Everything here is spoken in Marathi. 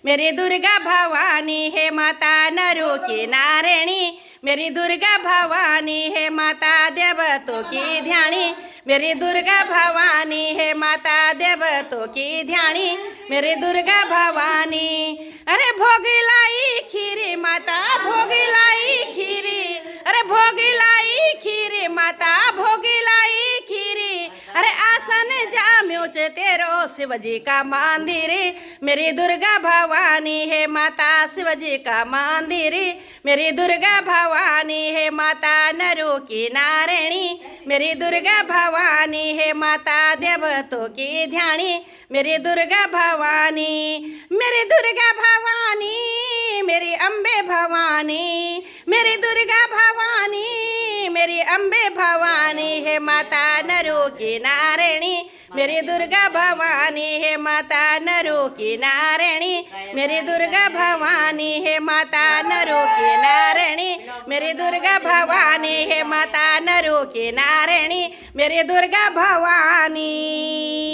मेरी दुर्गा भवानी है माता नरों की नारायणी। मेरी दुर्गा भवानी है माता देवतों की ध्यानी। मेरी दुर्गा भवानी है माता देवतों की ध्यानी। मेरी दुर्गा भवानी अरे भोग लाई खीरी माता भोग लाई खीरी। अरे भोग लाई खीरी माता भोग लाई खीरी। अरे आसन जाम्योच तेरो शिवजी का मंदिर। मेरी दुर्गा भवानी है माता शिवजी का मंदिर। मेरी दुर्गा भवानी है माता नरों की नारायणी। मेरी दुर्गा भवानी है माता देवतों की ध्यानी। मेरी दुर्गा भवानी मेरी दुर्गा भवानी मेरी अम्बे भवानी। मेरी दुर्गा भवानी मेरी अम्बे भवानी है माता नरों की नारायणी। मेरी दुर्गा भवानी है माता नरों की नारायणी। मेरी दुर्गा भवानी है माता नरों की नारायणी। मेरी दुर्गा भवानी है माता नरों की नारायणी। मेरी दुर्गा भवानी।